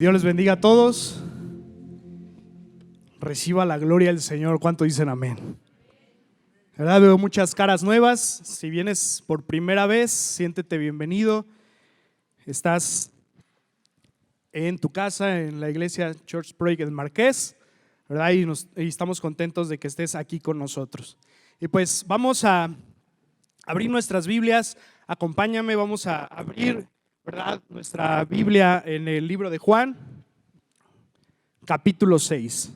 Dios les bendiga a todos. Reciba la gloria del Señor. ¿Cuánto dicen amén? ¿Verdad? Veo muchas caras nuevas. Si vienes por primera vez, siéntete bienvenido. Estás en tu casa, en la iglesia Church Break del Marqués, ¿verdad? Y estamos contentos de que estés aquí con nosotros. Y pues vamos a abrir nuestras Biblias. Acompáñame, vamos a abrir, ¿verdad?, nuestra Biblia en el libro de Juan, capítulo 6.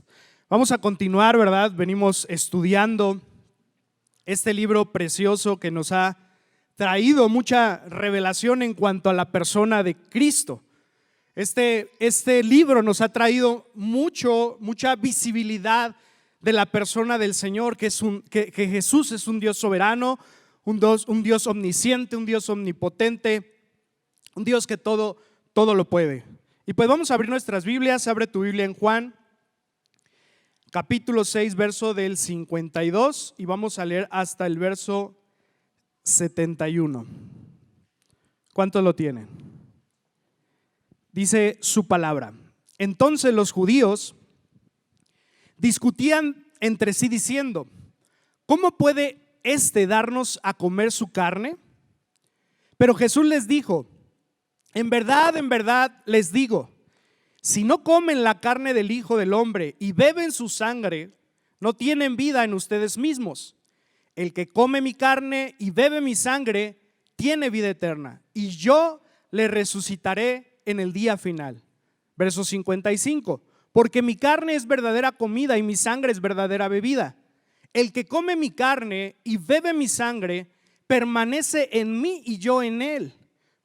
Vamos a continuar, ¿verdad? Venimos estudiando este libro precioso que nos ha traído mucha revelación en cuanto a la persona de Cristo. Este libro nos ha traído mucha visibilidad de la persona del Señor, que Jesús es un Dios soberano, un Dios omnisciente, un Dios omnipotente, un Dios que todo lo puede. Y pues vamos a abrir nuestras Biblias. Abre tu Biblia en Juan, capítulo 6, verso del 52, y vamos a leer hasta el verso 71. ¿Cuántos lo tienen? Dice su palabra: entonces los judíos discutían entre sí diciendo: ¿cómo puede éste darnos a comer su carne? Pero Jesús les dijo: en verdad les digo, si no comen la carne del Hijo del Hombre y beben su sangre, no tienen vida en ustedes mismos. El que come mi carne y bebe mi sangre tiene vida eterna, y yo le resucitaré en el día final. Verso 55: porque mi carne es verdadera comida y mi sangre es verdadera bebida. El que come mi carne y bebe mi sangre permanece en mí y yo en él.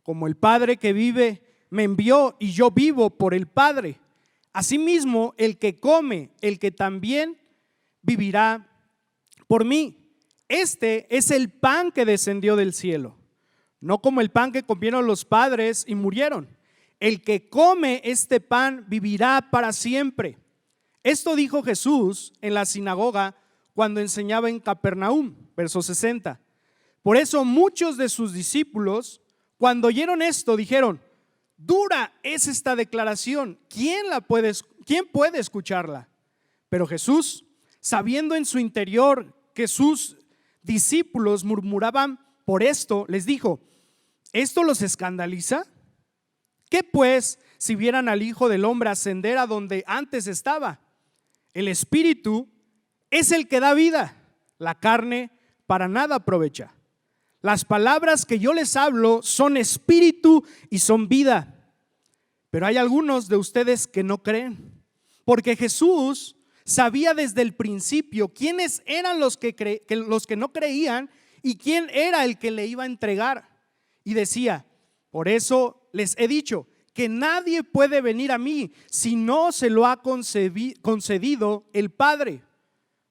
Como el Padre que vive me envió y yo vivo por el Padre, asimismo el que come, el que también vivirá por mí. Este es el pan que descendió del cielo, no como el pan que comieron los padres y murieron. El que come este pan vivirá para siempre. Esto dijo Jesús en la sinagoga cuando enseñaba en Capernaum. Verso 60. Por eso muchos de sus discípulos, cuando oyeron esto, dijeron: dura es esta declaración, ¿quién puede escucharla? Pero Jesús, sabiendo en su interior que sus discípulos murmuraban por esto, les dijo: ¿esto los escandaliza? ¿Qué pues si vieran al Hijo del Hombre ascender a donde antes estaba? El Espíritu es el que da vida, la carne para nada aprovecha. Las palabras que yo les hablo son espíritu y son vida. Pero hay algunos de ustedes que no creen, porque Jesús sabía desde el principio quiénes eran los que no creían y quién era el que le iba a entregar. Y decía: por eso les he dicho que nadie puede venir a mí si no se lo ha concedido el Padre.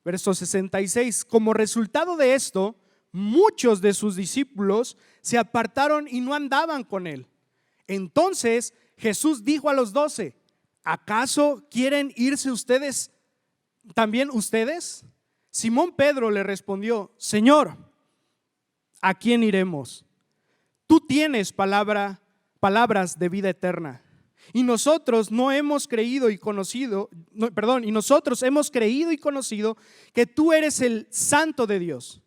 Verso 66. Como resultado de esto, muchos de sus discípulos se apartaron y no andaban con él. Entonces Jesús dijo a los 12: ¿acaso quieren irse ustedes también ustedes? Simón Pedro le respondió: Señor, ¿a quién iremos? Tú tienes palabras de vida eterna, y nosotros hemos creído y conocido que tú eres el Santo de Dios.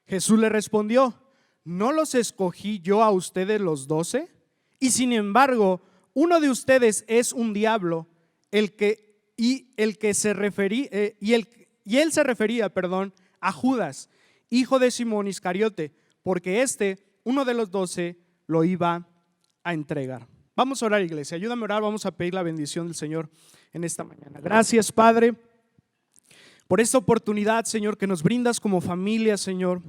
Jesús le respondió: ¿no los escogí yo a ustedes los 12? Y sin embargo, uno de ustedes es un diablo. Él se refería a Judas, hijo de Simón Iscariote, porque uno de los 12, lo iba a entregar. Vamos a orar, iglesia, ayúdame a orar. Vamos a pedir la bendición del Señor en esta mañana. Gracias, Padre, por esta oportunidad, Señor, que nos brindas como familia, Señor.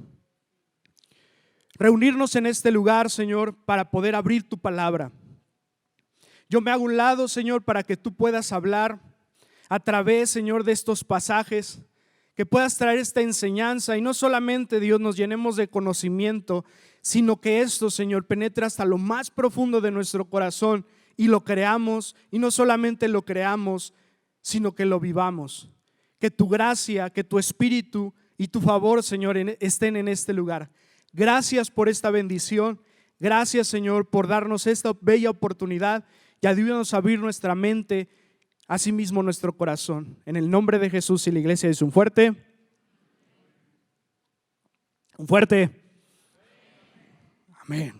Reunirnos en este lugar, Señor, para poder abrir tu palabra. Yo me hago a un lado, Señor, para que tú puedas hablar a través, Señor, de estos pasajes, que puedas traer esta enseñanza y no solamente, Dios, nos llenemos de conocimiento, sino que esto, Señor, penetre hasta lo más profundo de nuestro corazón y lo creamos, y no solamente lo creamos, sino que lo vivamos. Que tu gracia, que tu espíritu y tu favor, Señor, estén en este lugar. Gracias por esta bendición. Gracias, Señor, por darnos esta bella oportunidad. y ayúdanos a abrir nuestra mente, asimismo nuestro corazón. En el nombre de Jesús, y la iglesia dice un fuerte. Amén.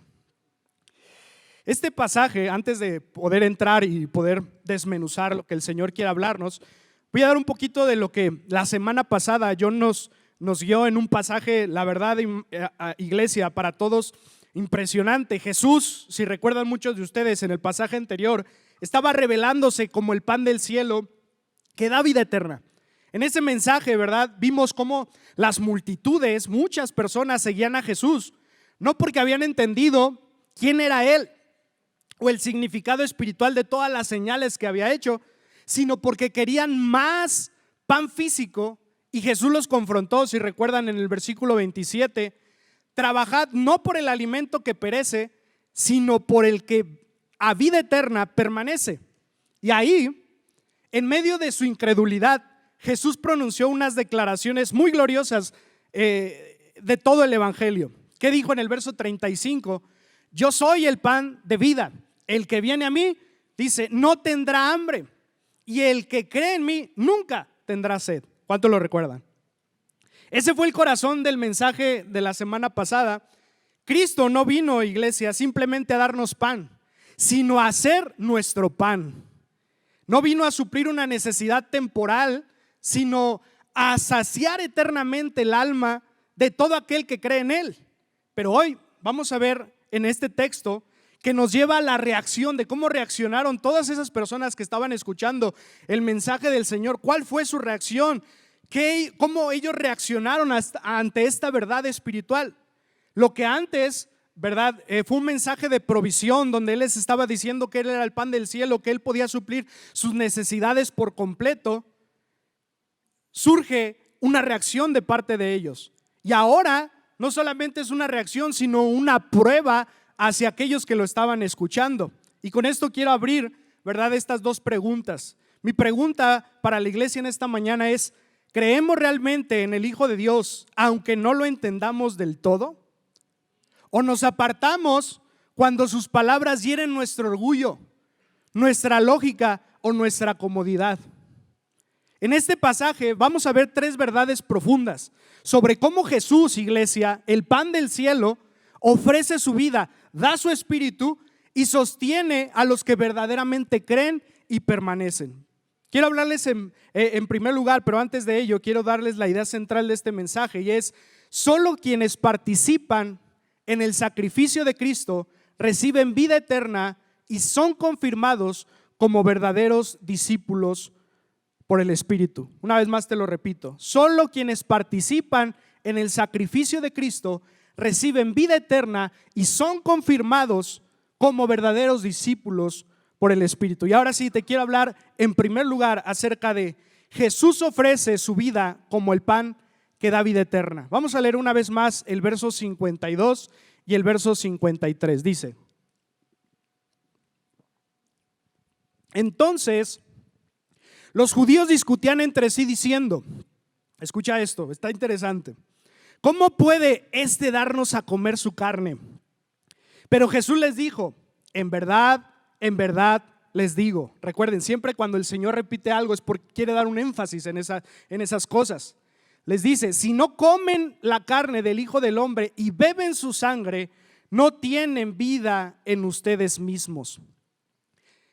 Este pasaje, antes de poder entrar y poder desmenuzar lo que el Señor quiere hablarnos, voy a dar un poquito de lo que la semana pasada John nos guió en un pasaje, la verdad, iglesia, para todos, impresionante. Jesús, si recuerdan muchos de ustedes en el pasaje anterior, estaba revelándose como el pan del cielo que da vida eterna. En ese mensaje, ¿verdad? Vimos cómo las multitudes, muchas personas seguían a Jesús, no porque habían entendido quién era Él o el significado espiritual de todas las señales que había hecho, sino porque querían más pan físico. Y Jesús los confrontó, si recuerdan en el versículo 27, trabajad no por el alimento que perece, sino por el que a vida eterna permanece. Y ahí, en medio de su incredulidad, Jesús pronunció unas declaraciones muy gloriosas de todo el evangelio. ¿Qué dijo en el verso 35? Yo soy el pan de vida. El que viene a mí, dice, no tendrá hambre. Y el que cree en mí nunca tendrá sed. ¿Cuántos lo recuerdan? Ese fue el corazón del mensaje de la semana pasada. Cristo no vino, iglesia, simplemente a darnos pan, sino a hacer nuestro pan. No vino a suplir una necesidad temporal, sino a saciar eternamente el alma de todo aquel que cree en Él. Pero hoy vamos a ver en este texto que nos lleva a la reacción de cómo reaccionaron todas esas personas que estaban escuchando el mensaje del Señor. ¿Cuál fue su reacción? ¿Cómo ellos reaccionaron ante esta verdad espiritual? Lo que antes, ¿verdad? Fue un mensaje de provisión donde Él les estaba diciendo que Él era el pan del cielo, que Él podía suplir sus necesidades por completo. Surge una reacción de parte de ellos. Y ahora no solamente es una reacción, sino una prueba hacia aquellos que lo estaban escuchando. Y con esto quiero abrir, ¿verdad?, estas dos preguntas. Mi pregunta para la iglesia en esta mañana es: ¿creemos realmente en el Hijo de Dios aunque no lo entendamos del todo? ¿O nos apartamos cuando sus palabras hieren nuestro orgullo, nuestra lógica o nuestra comodidad? En este pasaje vamos a ver tres verdades profundas sobre cómo Jesús, iglesia, el pan del cielo, ofrece su vida, da su espíritu y sostiene a los que verdaderamente creen y permanecen. Quiero hablarles en primer lugar, pero antes de ello quiero darles la idea central de este mensaje, y es: solo quienes participan en el sacrificio de Cristo reciben vida eterna y son confirmados como verdaderos discípulos por el Espíritu. Una vez más te lo repito: solo quienes participan en el sacrificio de Cristo reciben vida eterna y son confirmados como verdaderos discípulos por el Espíritu. Y ahora sí te quiero hablar en primer lugar acerca de Jesús ofrece su vida como el pan que da vida eterna. Vamos a leer una vez más el verso 52 y el verso 53. Dice: entonces los judíos discutían entre sí diciendo, escucha esto, está interesante, ¿cómo puede este darnos a comer su carne? Pero Jesús les dijo, en verdad les digo. Recuerden, siempre cuando el Señor repite algo es porque quiere dar un énfasis en esas cosas. Les dice, si no comen la carne del Hijo del Hombre y beben su sangre, no tienen vida en ustedes mismos.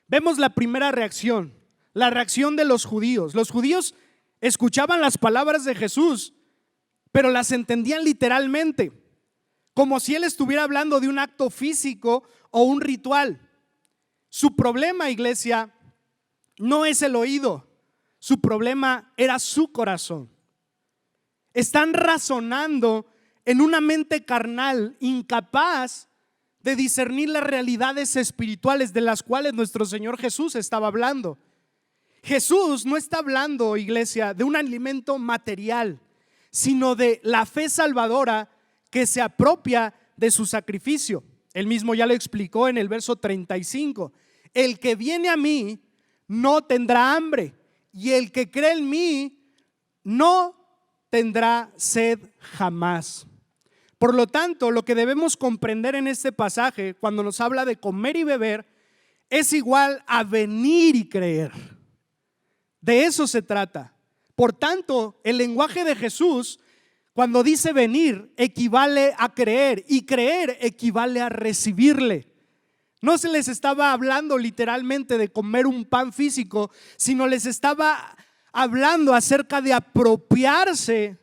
Vemos la primera reacción, la reacción de los judíos. Los judíos escuchaban las palabras de Jesús, pero las entendían literalmente, como si Él estuviera hablando de un acto físico o un ritual. Su problema, iglesia, no es el oído, su problema era su corazón. Están razonando en una mente carnal, incapaz de discernir las realidades espirituales de las cuales nuestro Señor Jesús estaba hablando. Jesús no está hablando, iglesia, de un alimento material, sino de la fe salvadora que se apropia de su sacrificio. Él mismo ya lo explicó en el verso 35. El que viene a mí no tendrá hambre, y el que cree en mí no tendrá sed jamás. Por lo tanto, lo que debemos comprender en este pasaje, cuando nos habla de comer y beber, es igual a venir y creer. De eso se trata. Por tanto, el lenguaje de Jesús, cuando dice venir, equivale a creer, y creer equivale a recibirle. No se les estaba hablando literalmente de comer un pan físico, sino les estaba hablando acerca de apropiarse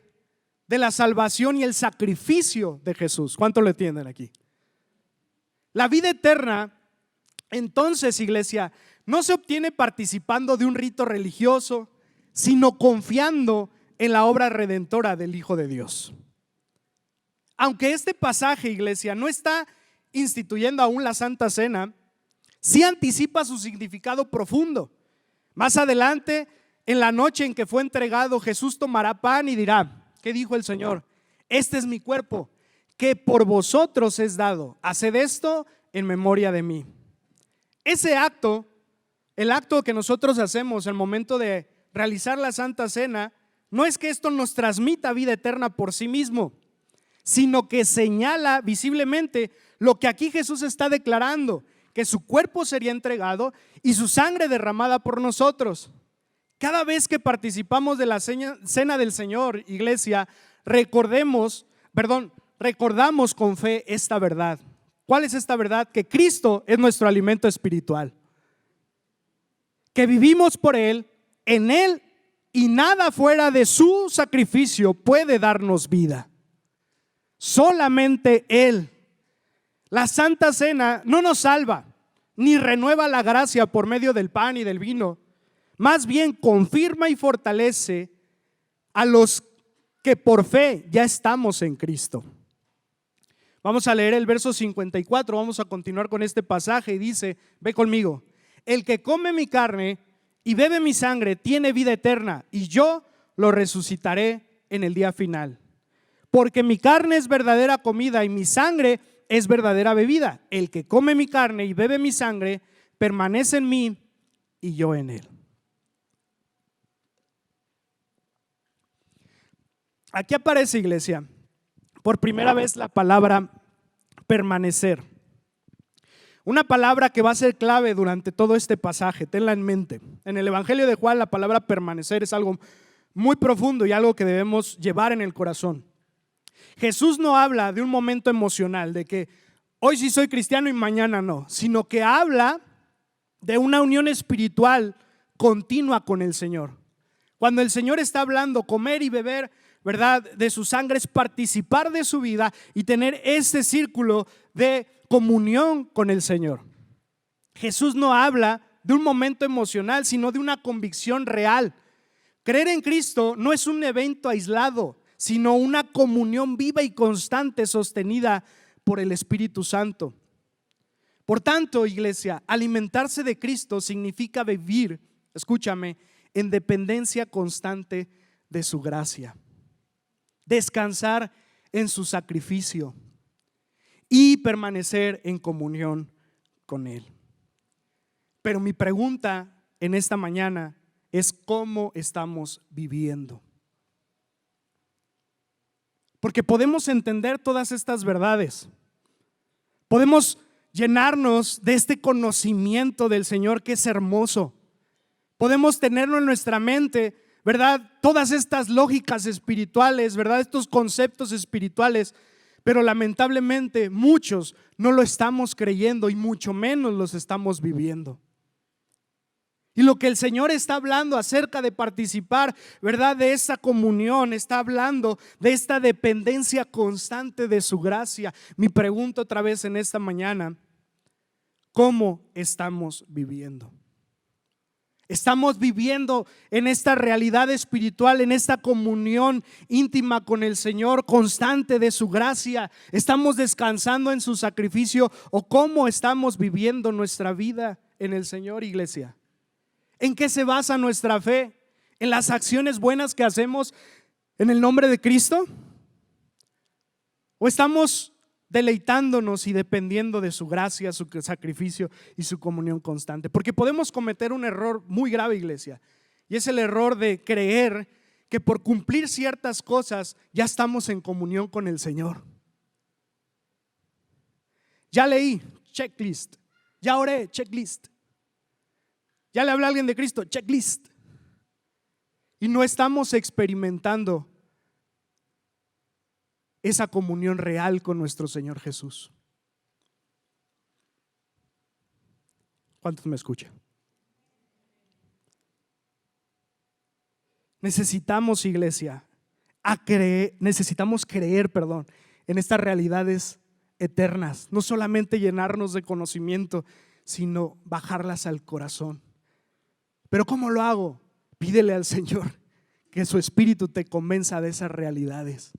de la salvación y el sacrificio de Jesús. ¿Cuánto lo entienden aquí? La vida eterna, entonces, iglesia, no se obtiene participando de un rito religioso, sino confiando en la obra redentora del Hijo de Dios. Aunque este pasaje, iglesia, no está instituyendo aún la Santa Cena, sí anticipa su significado profundo. Más adelante, en la noche en que fue entregado, Jesús tomará pan y dirá: ¿qué dijo el Señor? Este es mi cuerpo, que por vosotros es dado. Haced esto en memoria de mí. Ese acto, el acto que nosotros hacemos al momento de realizar la Santa Cena, no es que esto nos transmita vida eterna por sí mismo, sino que señala visiblemente lo que aquí Jesús está declarando, que su cuerpo sería entregado y su sangre derramada por nosotros. Cada vez que participamos de la cena del Señor, iglesia, recordamos con fe esta verdad. ¿Cuál es esta verdad? Que Cristo es nuestro alimento espiritual, que vivimos por Él, en Él, y nada fuera de su sacrificio puede darnos vida. Solamente Él. La Santa Cena no nos salva, ni renueva la gracia por medio del pan y del vino. Más bien confirma y fortalece a los que por fe ya estamos en Cristo. Vamos a leer el verso 54, vamos a continuar con este pasaje y dice, ve conmigo: el que come mi carne y bebe mi sangre tiene vida eterna, y yo lo resucitaré en el día final. Porque mi carne es verdadera comida y mi sangre es verdadera bebida. El que come mi carne y bebe mi sangre permanece en mí y yo en él. Aquí aparece, iglesia, por primera vez la palabra permanecer. Una palabra que va a ser clave durante todo este pasaje, tenla en mente. En el Evangelio de Juan la palabra permanecer es algo muy profundo y algo que debemos llevar en el corazón. Jesús no habla de un momento emocional, de que hoy sí soy cristiano y mañana no, sino que habla de una unión espiritual continua con el Señor. Cuando el Señor está hablando, comer y beber, ¿verdad?, de su sangre es participar de su vida y tener este círculo de comunión con el Señor. Jesús no habla de un momento emocional, sino de una convicción real. Creer en Cristo no es un evento aislado, sino una comunión viva y constante sostenida por el Espíritu Santo. Por tanto, iglesia, alimentarse de Cristo significa vivir, escúchame, en dependencia constante de su gracia, descansar en su sacrificio y permanecer en comunión con Él. Pero mi pregunta en esta mañana es: ¿cómo estamos viviendo? Porque podemos entender todas estas verdades, podemos llenarnos de este conocimiento del Señor que es hermoso, podemos tenerlo en nuestra mente, ¿verdad? Todas estas lógicas espirituales, ¿verdad? Estos conceptos espirituales, pero lamentablemente muchos no lo estamos creyendo y mucho menos los estamos viviendo. Y lo que el Señor está hablando acerca de participar, ¿verdad?, de esa comunión, está hablando de esta dependencia constante de su gracia. Mi pregunta otra vez en esta mañana: ¿cómo estamos viviendo? Estamos viviendo en esta realidad espiritual, en esta comunión íntima con el Señor, constante de su gracia. ¿Estamos descansando en su sacrificio? ¿O cómo estamos viviendo nuestra vida en el Señor, iglesia? ¿En qué se basa nuestra fe? ¿En las acciones buenas que hacemos en el nombre de Cristo? ¿O estamos deleitándonos y dependiendo de su gracia, su sacrificio y su comunión constante? Porque podemos cometer un error muy grave, iglesia, y es el error de creer que por cumplir ciertas cosas ya estamos en comunión con el Señor. Ya leí, checklist. Ya oré, checklist. Ya le hablé a alguien de Cristo, checklist. Y no estamos experimentando esa comunión real con nuestro Señor Jesús. ¿Cuántos me escuchan? Necesitamos, iglesia, necesitamos creer, en estas realidades eternas. No solamente llenarnos de conocimiento, sino bajarlas al corazón. ¿Pero cómo lo hago? Pídele al Señor que su Espíritu te convenza de esas realidades.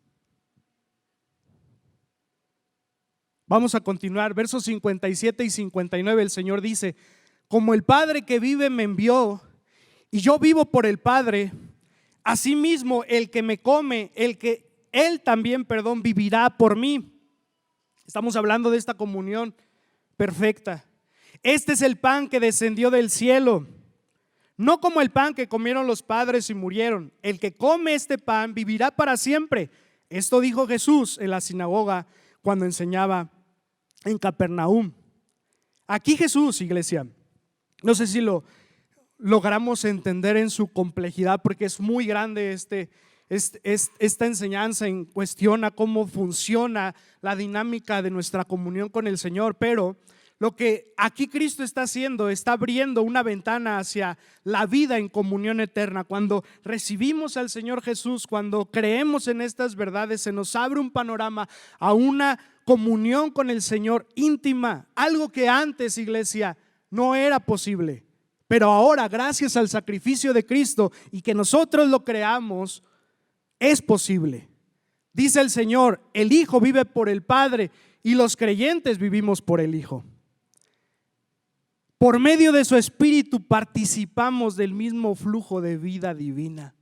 Vamos a continuar, versos 57 y 59. El Señor dice: como el Padre que vive me envió, y yo vivo por el Padre, asimismo el que me come, Él también, vivirá por mí. Estamos hablando de esta comunión perfecta. Este es el pan que descendió del cielo, no como el pan que comieron los padres y murieron. El que come este pan vivirá para siempre. Esto dijo Jesús en la sinagoga cuando enseñaba en Capernaum. Aquí Jesús, iglesia, no sé si lo logramos entender en su complejidad, porque es muy grande esta enseñanza en cuestión a cómo funciona la dinámica de nuestra comunión con el Señor. Pero lo que aquí Cristo está haciendo, está abriendo una ventana hacia la vida en comunión eterna. Cuando recibimos al Señor Jesús, cuando creemos en estas verdades, se nos abre un panorama a una comunión con el Señor íntima, algo que antes, iglesia, no era posible. Pero ahora, gracias al sacrificio de Cristo y que nosotros lo creamos, es posible. Dice el Señor: el Hijo vive por el Padre y los creyentes vivimos por el Hijo. Por medio de su Espíritu participamos del mismo flujo de vida divina.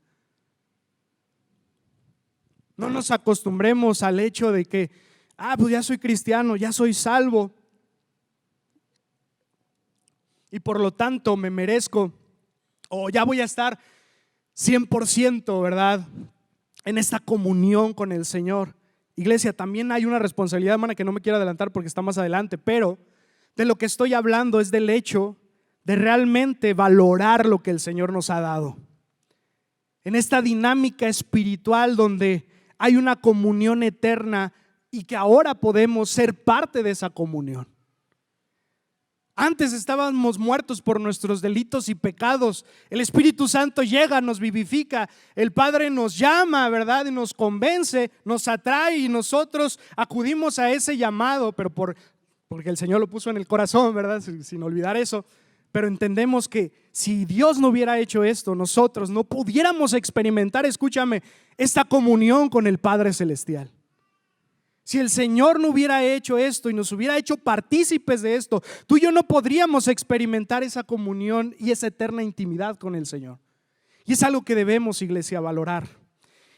No nos acostumbremos al hecho de que, pues ya soy cristiano, ya soy salvo, y por lo tanto me merezco, o ya voy a estar 100%, ¿verdad?, en esta comunión con el Señor. Iglesia, también hay una responsabilidad, hermana, que no me quiero adelantar porque está más adelante, pero de lo que estoy hablando es del hecho de realmente valorar lo que el Señor nos ha dado. En esta dinámica espiritual donde hay una comunión eterna y que ahora podemos ser parte de esa comunión. Antes estábamos muertos por nuestros delitos y pecados. El Espíritu Santo llega, nos vivifica. El Padre nos llama, ¿verdad?, y nos convence, nos atrae, y nosotros acudimos a ese llamado, pero porque el Señor lo puso en el corazón, ¿verdad?, sin olvidar eso. Pero entendemos que si Dios no hubiera hecho esto, nosotros no pudiéramos experimentar, escúchame, esta comunión con el Padre Celestial. Si el Señor no hubiera hecho esto y nos hubiera hecho partícipes de esto, tú y yo no podríamos experimentar esa comunión y esa eterna intimidad con el Señor. Y es algo que debemos, iglesia, valorar,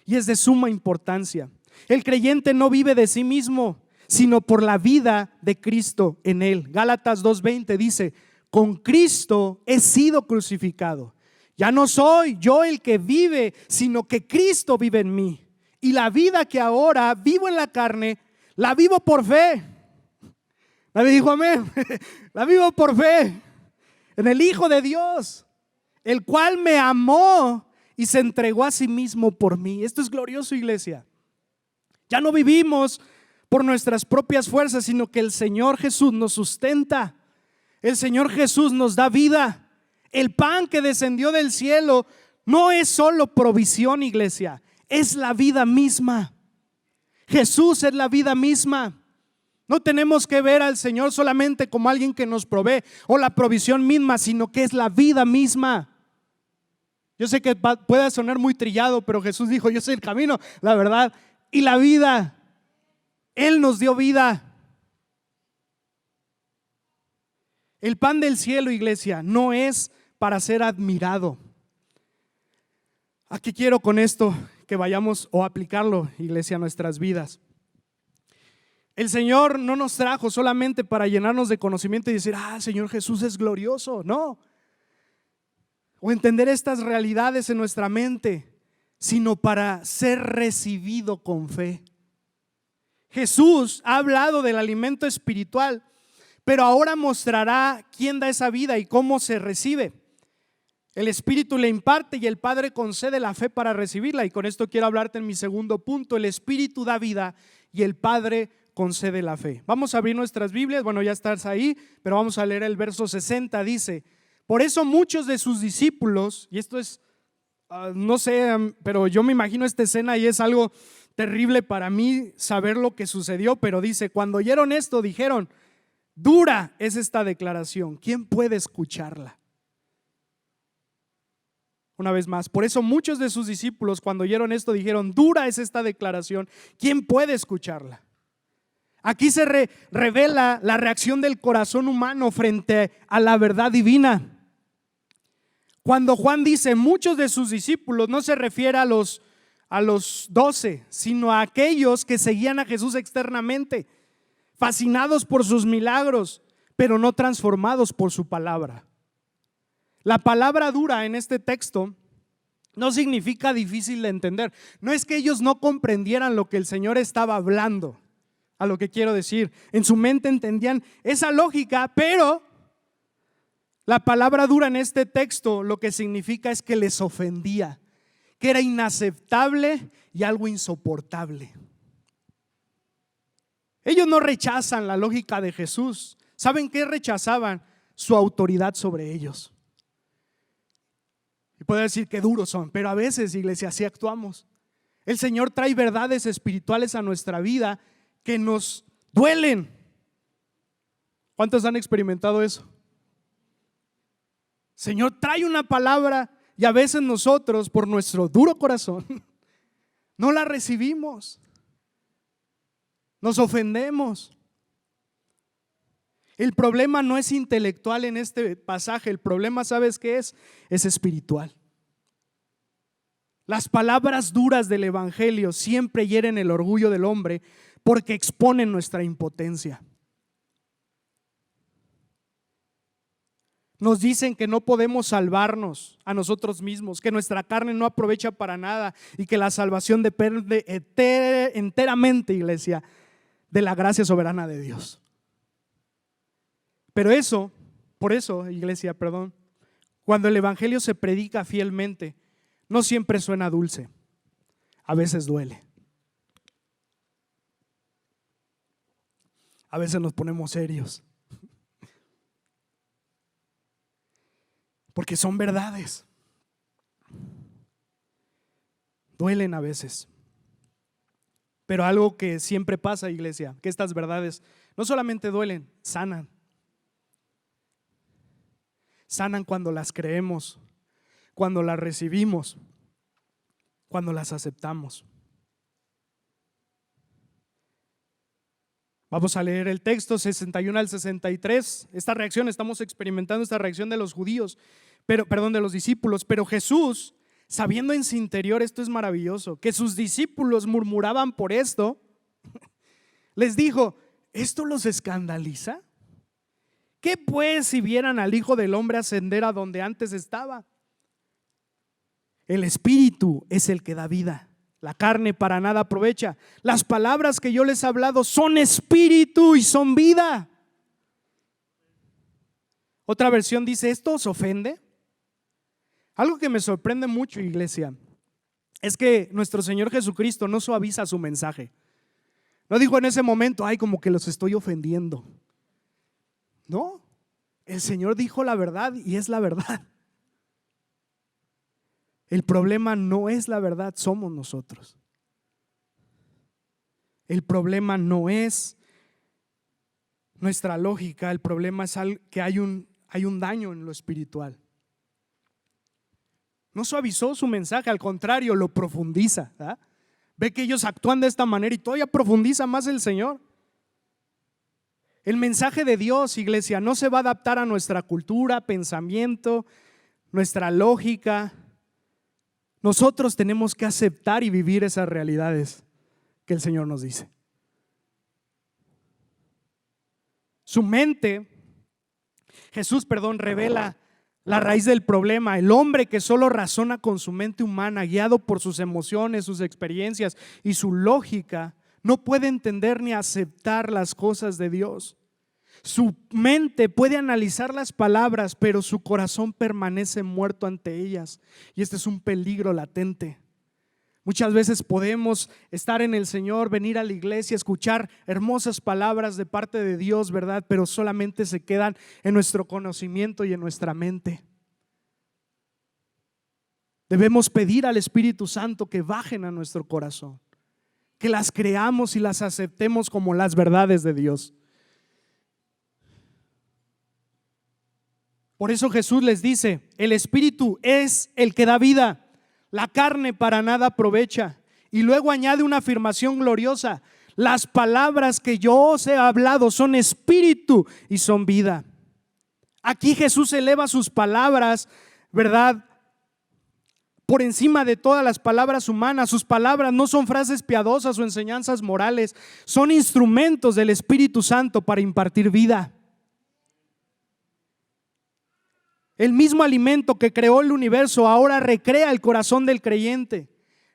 y es de suma importancia. El creyente no vive de sí mismo, sino por la vida de Cristo en él. Gálatas 2:20 dice: con Cristo he sido crucificado. Ya no soy yo el que vive, sino que Cristo vive en mí. Y la vida que ahora vivo en la carne, la vivo por fe. Nadie dijo amén. La vivo por fe en el Hijo de Dios, el cual me amó y se entregó a sí mismo por mí. Esto es glorioso, iglesia. Ya no vivimos por nuestras propias fuerzas, sino que el Señor Jesús nos sustenta. El Señor Jesús nos da vida. El pan que descendió del cielo no es solo provisión, iglesia, es la vida misma. Jesús es la vida misma. No tenemos que ver al Señor solamente como alguien que nos provee o la provisión misma, sino que es la vida misma. Yo sé que puede sonar muy trillado, pero Jesús dijo: yo soy el camino, la verdad y la vida. Él nos dio vida. El pan del cielo, iglesia, no es para ser admirado. ¿A qué quiero con esto? Que vayamos o aplicarlo, iglesia, a nuestras vidas. El Señor no nos trajo solamente para llenarnos de conocimiento y decir: el Señor Jesús es glorioso. No. O entender estas realidades en nuestra mente, sino para ser recibido con fe. Jesús ha hablado del alimento espiritual, pero ahora mostrará quién da esa vida y cómo se recibe. El Espíritu le imparte y el Padre concede la fe para recibirla. Y con esto quiero hablarte en mi segundo punto. El Espíritu da vida y el Padre concede la fe. Vamos a abrir nuestras Biblias. Bueno, ya estás ahí, pero vamos a leer el verso 60. Dice: por eso muchos de sus discípulos, y esto es, no sé, pero yo me imagino esta escena y es algo terrible para mí saber lo que sucedió, pero dice: cuando oyeron esto dijeron, dura es esta declaración, ¿quién puede escucharla? Una vez más, por eso muchos de sus discípulos cuando oyeron esto dijeron, dura es esta declaración, ¿quién puede escucharla? Aquí se revela la reacción del corazón humano frente a la verdad divina. Cuando Juan dice muchos de sus discípulos, no se refiere a los 12, sino a aquellos que seguían a Jesús externamente, fascinados por sus milagros, pero no transformados por su palabra. La palabra dura en este texto no significa difícil de entender. No es que ellos no comprendieran lo que el Señor estaba hablando, a lo que quiero decir. En su mente entendían esa lógica, pero la palabra dura en este texto lo que significa es que les ofendía, que era inaceptable y algo insoportable. Ellos no rechazan la lógica de Jesús. ¿Saben qué rechazaban? Su autoridad sobre ellos. Y puedo decir que duros son, pero a veces, iglesia, así actuamos. El Señor trae verdades espirituales a nuestra vida que nos duelen. ¿Cuántos han experimentado eso? Señor trae una palabra y a veces nosotros, por nuestro duro corazón, no la recibimos. Nos ofendemos. El problema no es intelectual en este pasaje. El problema, ¿sabes qué es? Es espiritual. Las palabras duras del evangelio siempre hieren el orgullo del hombre porque exponen nuestra impotencia. Nos dicen que no podemos salvarnos a nosotros mismos, que nuestra carne no aprovecha para nada y que la salvación depende enteramente, iglesia, de la gracia soberana de Dios. Pero por eso, iglesia, cuando el evangelio se predica fielmente, no siempre suena dulce, a veces duele. A veces nos ponemos serios. Porque son verdades. Duelen a veces. Pero algo que siempre pasa, iglesia, que estas verdades no solamente duelen, sanan. Sanan cuando las creemos, cuando las recibimos, cuando las aceptamos. Vamos a leer el texto 61 al 63. Esta reacción, estamos experimentando esta reacción de los judíos, de los discípulos. Pero Jesús, sabiendo en su interior, esto es maravilloso, que sus discípulos murmuraban por esto, les dijo: ¿esto los escandaliza? ¿Qué pues si vieran al Hijo del Hombre ascender a donde antes estaba? El Espíritu es el que da vida, la carne para nada aprovecha. Las palabras que yo les he hablado son espíritu y son vida. Otra versión dice: ¿esto os ofende? Algo que me sorprende mucho, iglesia, es que nuestro Señor Jesucristo no suaviza su mensaje. No dijo en ese momento: ay, como que los estoy ofendiendo. No, el Señor dijo la verdad y es la verdad. El problema no es la verdad, somos nosotros. El problema no es nuestra lógica, el problema es que hay un daño en lo espiritual. No suavizó su mensaje, al contrario, lo profundiza, ¿verdad? Ve que ellos actúan de esta manera y todavía profundiza más el Señor. El mensaje de Dios, iglesia, no se va a adaptar a nuestra cultura, pensamiento, nuestra lógica. Nosotros tenemos que aceptar y vivir esas realidades que el Señor nos dice. Su mente, revela la raíz del problema. El hombre que solo razona con su mente humana, guiado por sus emociones, sus experiencias y su lógica, no puede entender ni aceptar las cosas de Dios. Su mente puede analizar las palabras, pero su corazón permanece muerto ante ellas. Y este es un peligro latente. Muchas veces podemos estar en el Señor, venir a la iglesia, escuchar hermosas palabras de parte de Dios, ¿verdad? Pero solamente se quedan en nuestro conocimiento y en nuestra mente. Debemos pedir al Espíritu Santo que bajen a nuestro corazón, que las creamos y las aceptemos como las verdades de Dios. Por eso Jesús les dice: el Espíritu es el que da vida, la carne para nada aprovecha. Y luego añade una afirmación gloriosa: las palabras que yo os he hablado son espíritu y son vida. Aquí Jesús eleva sus palabras, ¿verdad?, por encima de todas las palabras humanas. Sus palabras no son frases piadosas o enseñanzas morales, son instrumentos del Espíritu Santo para impartir vida. El mismo alimento que creó el universo ahora recrea el corazón del creyente.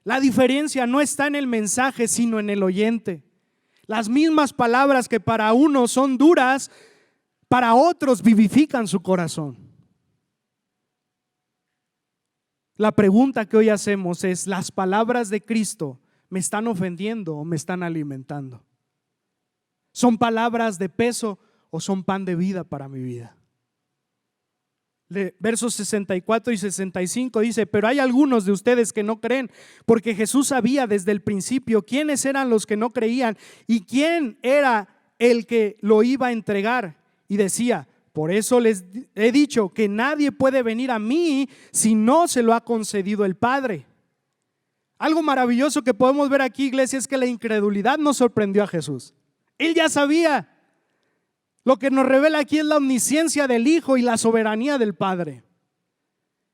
La diferencia no está en el mensaje, sino en el oyente. Las mismas palabras que para unos son duras, para otros vivifican su corazón. La pregunta que hoy hacemos es: ¿las palabras de Cristo me están ofendiendo o me están alimentando? ¿Son palabras de peso o son pan de vida para mi vida? Versos 64 y 65 dice: pero hay algunos de ustedes que no creen, porque Jesús sabía desde el principio quiénes eran los que no creían y quién era el que lo iba a entregar. Y decía: por eso les he dicho que nadie puede venir a mí si no se lo ha concedido el Padre. Algo maravilloso que podemos ver aquí, iglesia, es que la incredulidad no sorprendió a Jesús. Él ya sabía. Lo que nos revela aquí es la omnisciencia del Hijo y la soberanía del Padre.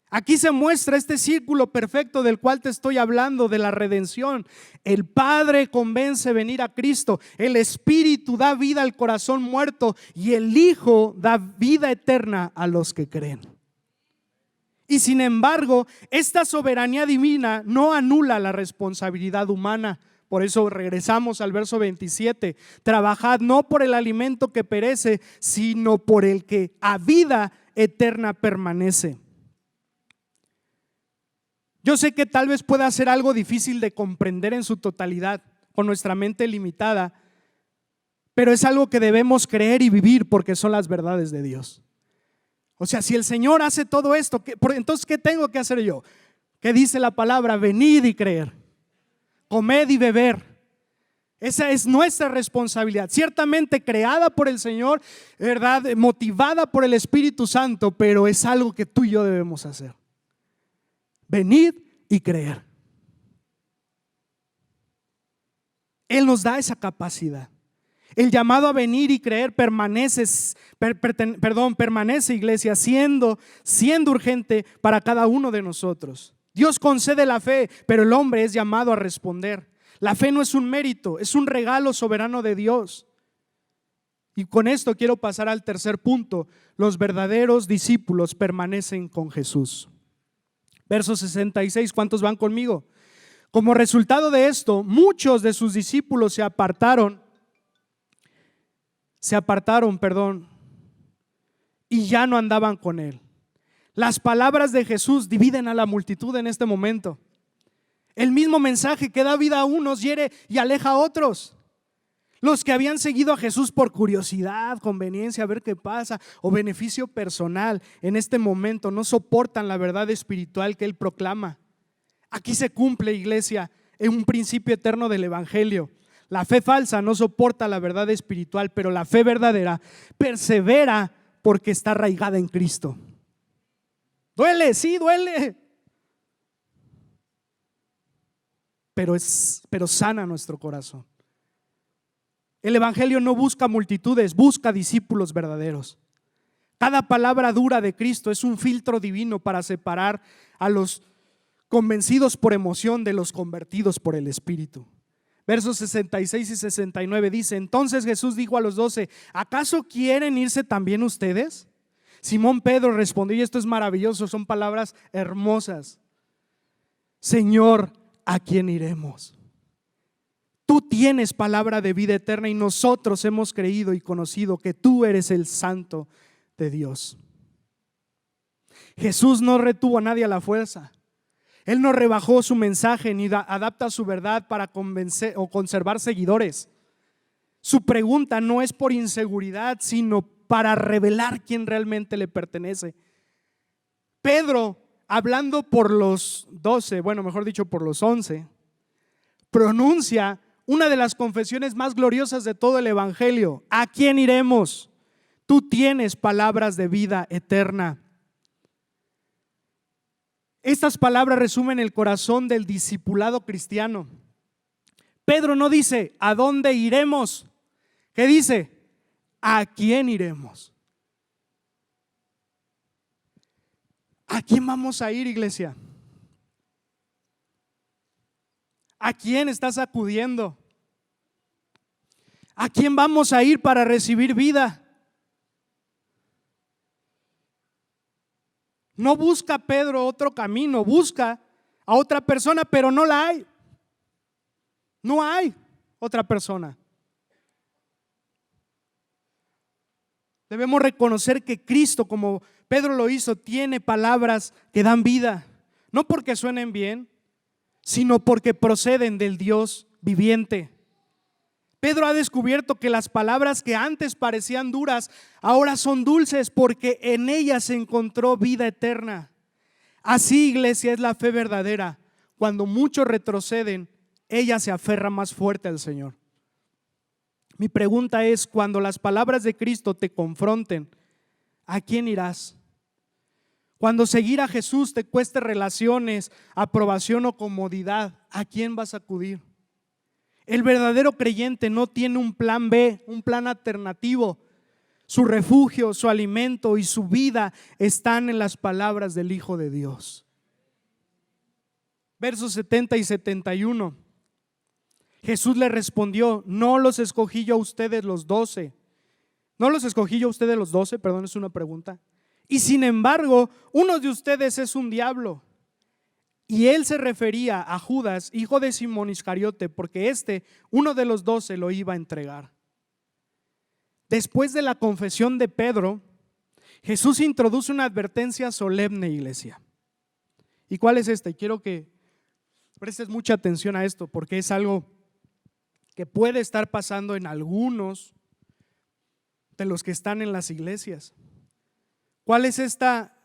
Aquí se muestra este círculo perfecto del cual te estoy hablando, de la redención. El Padre convence venir a Cristo, el Espíritu da vida al corazón muerto y el Hijo da vida eterna a los que creen. Y sin embargo, esta soberanía divina no anula la responsabilidad humana. Por eso regresamos al verso 27. Trabajad no por el alimento que perece, sino por el que a vida eterna permanece. Yo sé que tal vez pueda ser algo difícil de comprender en su totalidad con nuestra mente limitada, pero es algo que debemos creer y vivir porque son las verdades de Dios. O sea, si el Señor hace todo esto, entonces ¿qué tengo que hacer yo? ¿Qué dice la palabra? Venid y creer, comed y beber. Esa es nuestra responsabilidad, ciertamente creada por el Señor, ¿verdad?, motivada por el Espíritu Santo, pero es algo que tú y yo debemos hacer. Venid y creer. Él nos da esa capacidad. El llamado a venir y creer permanece, iglesia, siendo urgente para cada uno de nosotros. Dios concede la fe, pero el hombre es llamado a responder. La fe no es un mérito, es un regalo soberano de Dios. Y con esto quiero pasar al tercer punto: los verdaderos discípulos permanecen con Jesús. Verso 66, ¿cuántos van conmigo? Como resultado de esto, muchos de sus discípulos se apartaron, y ya no andaban con él. Las palabras de Jesús dividen a la multitud en este momento. El mismo mensaje que da vida a unos hiere y aleja a otros. Los que habían seguido a Jesús por curiosidad, conveniencia, a ver qué pasa, o beneficio personal, en este momento no soportan la verdad espiritual que Él proclama. Aquí se cumple, iglesia, en un principio eterno del Evangelio. La fe falsa no soporta la verdad espiritual, pero la fe verdadera persevera porque está arraigada en Cristo. Duele, sí, duele, pero sana nuestro corazón. El Evangelio no busca multitudes, busca discípulos verdaderos. Cada palabra dura de Cristo es un filtro divino para separar a los convencidos por emoción de los convertidos por el Espíritu. Versos 66 y 69 dice: entonces Jesús dijo a los 12: ¿acaso quieren irse también ustedes? Simón Pedro respondió, y esto es maravilloso, son palabras hermosas: Señor, ¿a quién iremos? Tú Tú tienes palabra de vida eterna y nosotros hemos creído y conocido que tú eres el Santo de Dios. Jesús no retuvo a nadie a la fuerza. Él no rebajó su mensaje ni adapta su verdad para convencer o conservar seguidores. Su pregunta no es por inseguridad, sino para revelar quién realmente le pertenece. Pedro, hablando por los 12, bueno, mejor dicho, por los 11, pronuncia una de las confesiones más gloriosas de todo el Evangelio. ¿A quién iremos? Tú tienes palabras de vida eterna. Estas palabras resumen el corazón del discipulado cristiano. Pedro no dice, ¿a dónde iremos? ¿Qué dice? ¿A quién iremos? ¿A quién vamos a ir, iglesia? ¿A quién estás acudiendo? ¿A quién vamos a ir para recibir vida? No busca Pedro otro camino, busca a otra persona, pero no la hay. No hay otra persona. Debemos reconocer que Cristo, como Pedro lo hizo, tiene palabras que dan vida, no porque suenen bien, sino porque proceden del Dios viviente. Pedro ha descubierto que las palabras que antes parecían duras, ahora son dulces porque en ellas se encontró vida eterna. Así, iglesia, es la fe verdadera. Cuando muchos retroceden, ella se aferra más fuerte al Señor. Mi pregunta es, cuando las palabras de Cristo te confronten, ¿a quién irás? Cuando seguir a Jesús te cueste relaciones, aprobación o comodidad, ¿a quién vas a acudir? El verdadero creyente no tiene un plan B, un plan alternativo. Su refugio, su alimento y su vida están en las palabras del Hijo de Dios. Versos 70 y 71. Jesús le respondió, no los escogí yo a ustedes los 12. No los escogí yo a ustedes los 12, perdón, es una pregunta. Y sin embargo, uno de ustedes es un diablo. Y él se refería a Judas, hijo de Simón Iscariote, porque uno de los 12, lo iba a entregar. Después de la confesión de Pedro, Jesús introduce una advertencia solemne, iglesia. ¿Y cuál es esta? Y quiero que prestes mucha atención a esto, porque es algo que puede estar pasando en algunos de los que están en las iglesias. ¿Cuál es esta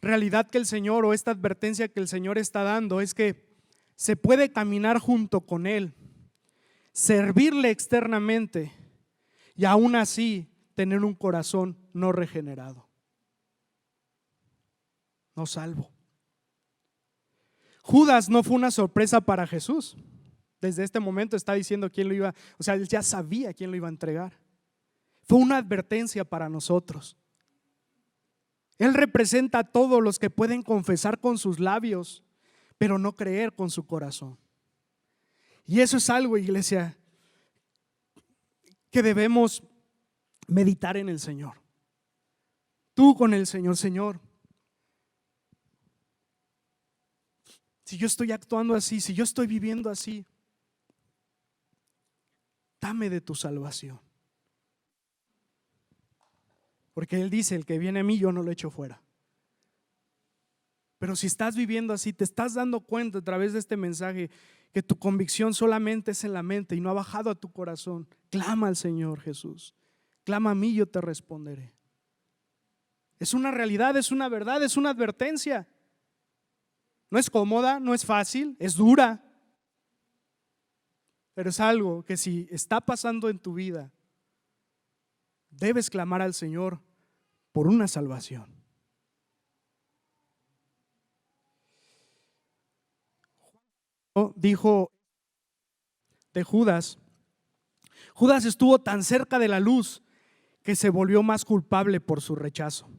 realidad que el Señor, o esta advertencia que el Señor está dando? Es que se puede caminar junto con Él, servirle externamente y aún así tener un corazón no regenerado, no salvo. Judas no fue una sorpresa para Jesús. Desde este momento está diciendo quién lo iba, o sea, él ya sabía quién lo iba a entregar. Fue una advertencia para nosotros. Él representa a todos los que pueden confesar con sus labios, pero no creer con su corazón. Y eso es algo, iglesia, que debemos meditar en el Señor. Tú con el Señor, Señor, si yo estoy actuando así, si yo estoy viviendo así, dame de tu salvación. Porque Él dice, el que viene a mí yo no lo echo fuera. Pero si estás viviendo así, te estás dando cuenta a través de este mensaje que tu convicción solamente es en la mente y no ha bajado a tu corazón, clama al Señor Jesús. Clama a mí, yo te responderé. Es una realidad, es una verdad, es una advertencia. No es cómoda, no es fácil, es dura. Pero es algo que si está pasando en tu vida, debes clamar al Señor por una salvación. Dijo de Judas, Judas estuvo tan cerca de la luz que se volvió más culpable por su rechazo.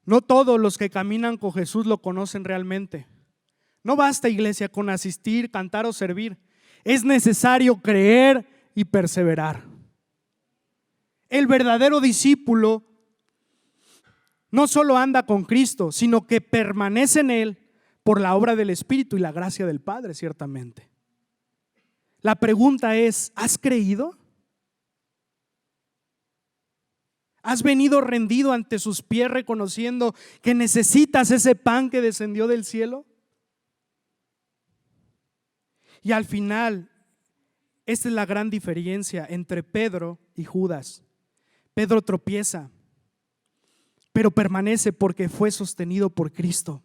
No todos los que caminan con Jesús lo conocen realmente. No basta, iglesia, con asistir, cantar o servir. Es necesario creer y perseverar. El verdadero discípulo no solo anda con Cristo, sino que permanece en Él por la obra del Espíritu y la gracia del Padre, ciertamente. La pregunta es, ¿has creído? ¿Has venido rendido ante sus pies reconociendo que necesitas ese pan que descendió del cielo? Y al final, esta es la gran diferencia entre Pedro y Judas. Pedro tropieza, pero permanece porque fue sostenido por Cristo.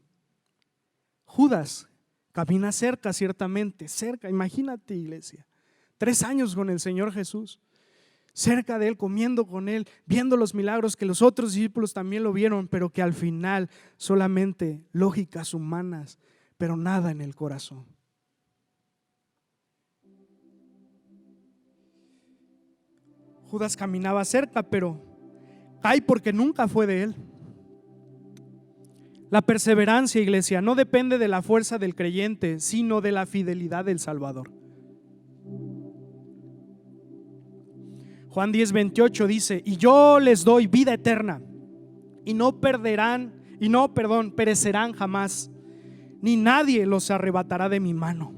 Judas camina cerca, ciertamente, cerca. Imagínate, iglesia, 3 años con el Señor Jesús, cerca de Él, comiendo con Él, viendo los milagros que los otros discípulos también lo vieron, pero que al final solamente lógicas humanas, pero nada en el corazón. Judas caminaba cerca, pero cae porque nunca fue de él. La perseverancia, iglesia, no depende de la fuerza del creyente, sino de la fidelidad del Salvador. Juan 10:28 dice: y yo les doy vida eterna, y no perecerán jamás, ni nadie los arrebatará de mi mano.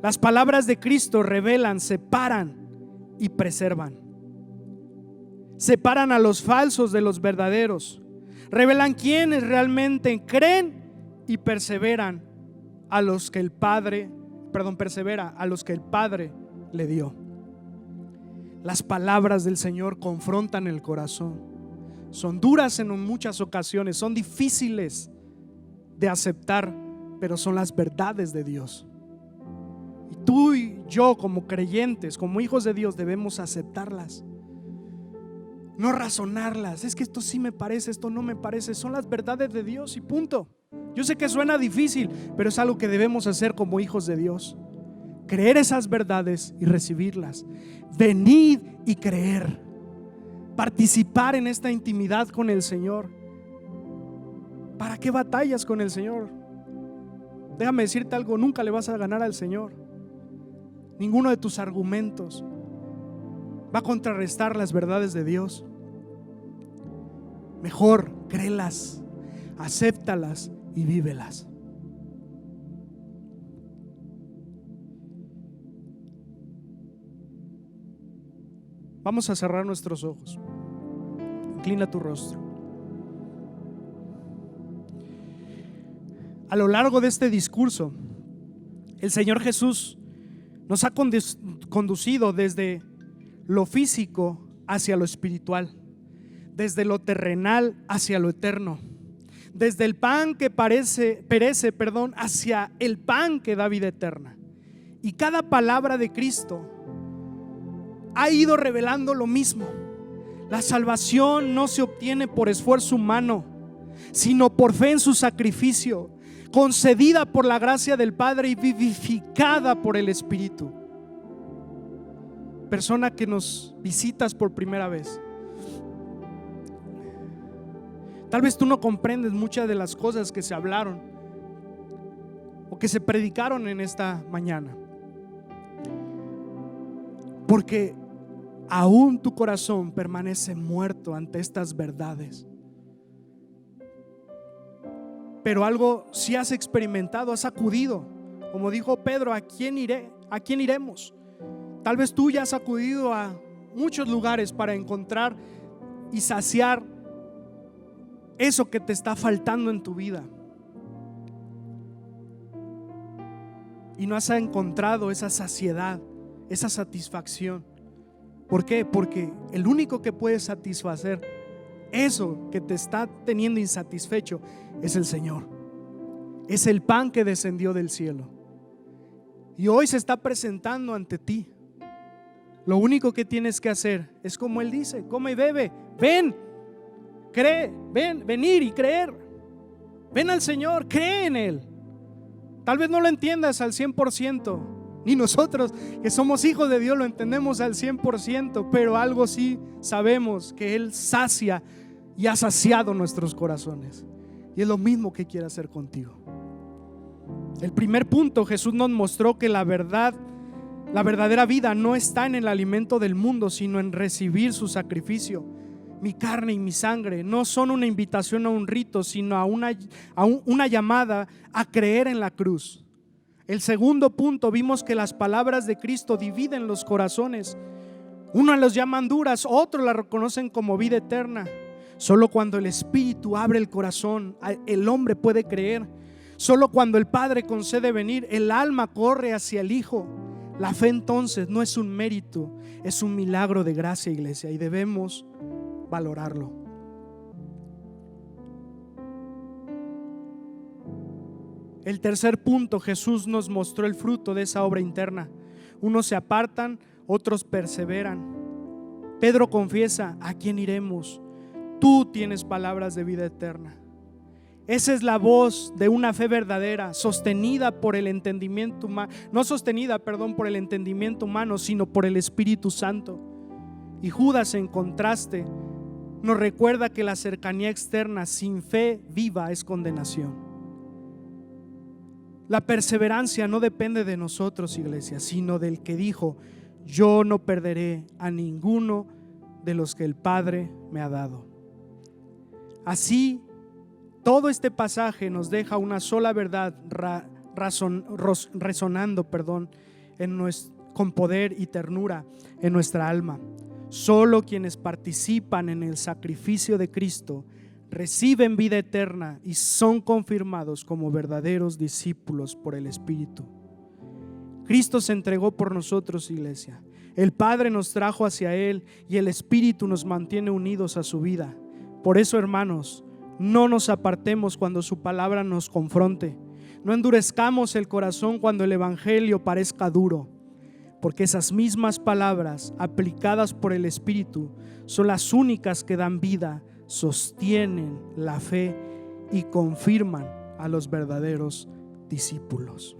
Las palabras de Cristo revelan, separan y preservan. Separan a los falsos de los verdaderos. Revelan quienes realmente creen y perseveran a los que el Padre le dio. Las palabras del Señor confrontan el corazón. Son duras en muchas ocasiones, son difíciles de aceptar, pero son las verdades de Dios. Y tú y yo, como creyentes, como hijos de Dios, debemos aceptarlas, no razonarlas. Es que esto sí me parece, esto no me parece. Son las verdades de Dios y punto. Yo sé que suena difícil, pero es algo que debemos hacer como hijos de Dios. Creer esas verdades y recibirlas. Venid y creer. Participar en esta intimidad con el Señor. ¿Para qué batallas con el Señor? Déjame decirte algo, nunca le vas a ganar al Señor. Ninguno de tus argumentos va a contrarrestar las verdades de Dios. Mejor créelas, acéptalas y vívelas. Vamos a cerrar nuestros ojos. Inclina tu rostro. A lo largo de este discurso, el Señor Jesús nos ha conducido desde lo físico hacia lo espiritual, desde lo terrenal hacia lo eterno, desde el pan que perece, hacia el pan que da vida eterna. Y cada palabra de Cristo ha ido revelando lo mismo. La salvación no se obtiene por esfuerzo humano, sino por fe en su sacrificio, concedida por la gracia del Padre y vivificada por el Espíritu. Persona que nos visitas por primera vez, tal vez tú no comprendes muchas de las cosas que se hablaron o que se predicaron en esta mañana, porque aún tu corazón permanece muerto ante estas verdades. Pero algo sí has experimentado, has acudido. Como dijo Pedro, ¿a quién iré? ¿A quién iremos? Tal vez tú ya has acudido a muchos lugares para encontrar y saciar eso que te está faltando en tu vida, y no has encontrado esa saciedad, esa satisfacción. ¿Por qué? Porque el único que puede satisfacer eso que te está teniendo insatisfecho es el Señor. Es el pan que descendió del cielo y hoy se está presentando ante ti. Lo único que tienes que hacer es como Él dice: come y bebe, ven, cree, venir y creer. Ven al Señor, cree en Él. Tal vez no lo entiendas al 100%, ni nosotros que somos hijos de Dios lo entendemos al 100%, pero algo sí sabemos, que Él sacia y ha saciado nuestros corazones, y es lo mismo que quiere hacer contigo. El primer punto, Jesús nos mostró que la verdadera vida no está en el alimento del mundo, sino en recibir su sacrificio. Mi carne y mi sangre no son una invitación a un rito, sino a una llamada a creer en la cruz, El segundo punto, vimos que las palabras de Cristo dividen los corazones. Unos los llaman duras, otros las reconocen como vida eterna. Solo cuando el Espíritu abre el corazón, el hombre puede creer. Solo cuando el Padre concede venir, el alma corre hacia el Hijo. La fe entonces no es un mérito, es un milagro de gracia, iglesia, y debemos valorarlo. El tercer punto, Jesús nos mostró el fruto de esa obra interna. Unos se apartan, otros perseveran. Pedro confiesa: ¿a quién iremos? Tú tienes palabras de vida eterna. Esa es la voz de una fe verdadera, sostenida por el entendimiento humano, no sostenida, por el entendimiento humano, sino por el Espíritu Santo. Y Judas, en contraste, nos recuerda que la cercanía externa sin fe viva es condenación. La perseverancia no depende de nosotros, iglesia, sino del que dijo: yo no perderé a ninguno de los que el Padre me ha dado. Así, todo este pasaje nos deja una sola verdad resonando con poder y ternura en nuestra alma. Solo quienes participan en el sacrificio de Cristo reciben vida eterna y son confirmados como verdaderos discípulos por el Espíritu. Cristo se entregó por nosotros, iglesia. El Padre nos trajo hacia Él y el Espíritu nos mantiene unidos a su vida. Por eso, hermanos, no nos apartemos cuando su palabra nos confronte. No endurezcamos el corazón cuando el Evangelio parezca duro, porque esas mismas palabras aplicadas por el Espíritu son las únicas que dan vida, sostienen la fe y confirman a los verdaderos discípulos.